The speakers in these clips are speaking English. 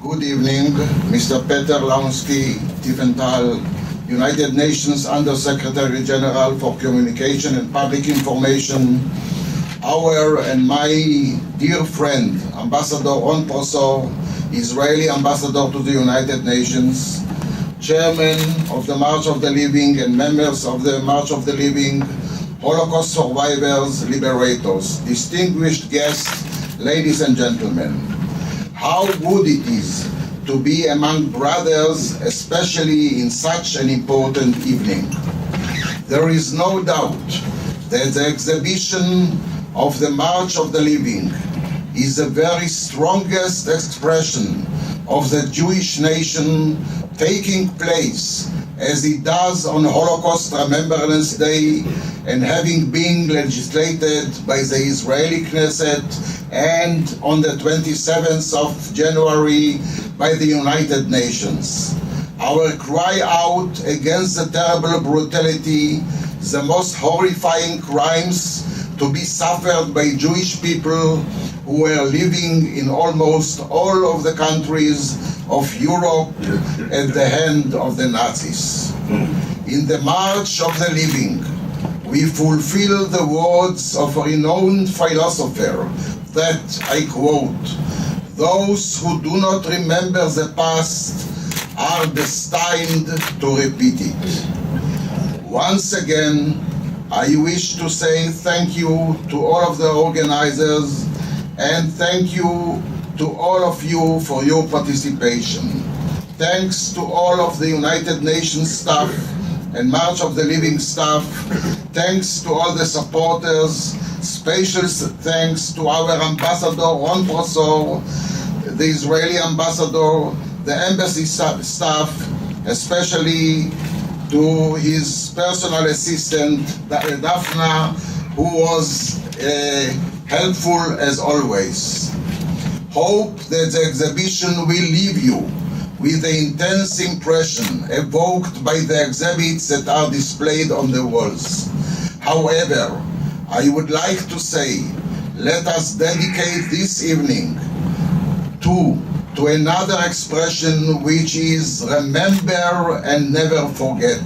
Good evening, Mr. Peter Lansky, Tiefenthal, United Nations Under-Secretary General for Communication and Public Information, our and my dear friend, Ambassador Ron Prosor, Israeli Ambassador to the United Nations, Chairman of the March of the Living and members of the March of the Living, Holocaust Survivors, Liberators, distinguished guests, ladies and gentlemen. How good it is to be among brothers, especially in such an important evening. There is no doubt that the exhibition of the March of the Living is the very strongest expression of the Jewish nation taking place as it does on Holocaust Remembrance Day and having been legislated by the Israeli Knesset and on the 27th of January by the United Nations. Our cry out against the terrible brutality, the most horrifying crimes to be suffered by Jewish people who were living in almost all of the countries of Europe at the hand of the Nazis. In the March of the Living, we fulfill the words of a renowned philosopher that, I quote, "Those who do not remember the past are destined to repeat it." Once again, I wish to say thank you to all of the organizers and thank you to all of you for your participation. Thanks to all of the United Nations staff and March of the Living staff. Thanks to all the supporters. Special thanks to our Ambassador Ron Prosor, the Israeli Ambassador, the embassy staff, especially to his personal assistant, Daphna, who was helpful as always. Hope that the exhibition will leave you with the intense impression evoked by the exhibits that are displayed on the walls. However, I would like to say, let us dedicate this evening to another expression, which is remember and never forget.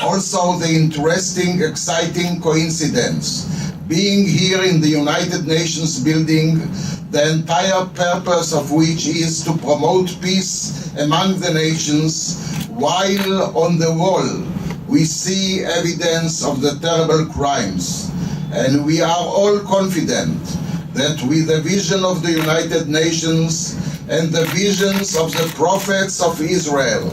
Also, the interesting, exciting coincidence being here in the United Nations building, the entire purpose of which is to promote peace among the nations, while on the wall we see evidence of the terrible crimes. And we are all confident that with the vision of the United Nations and the visions of the prophets of Israel,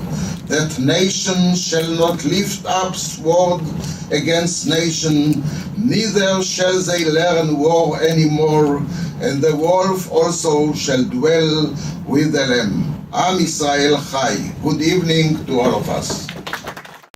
that nation shall not lift up sword against nation, neither shall they learn war anymore, and the wolf also shall dwell with the lamb. Am Yisrael Chai. Good evening to all of us.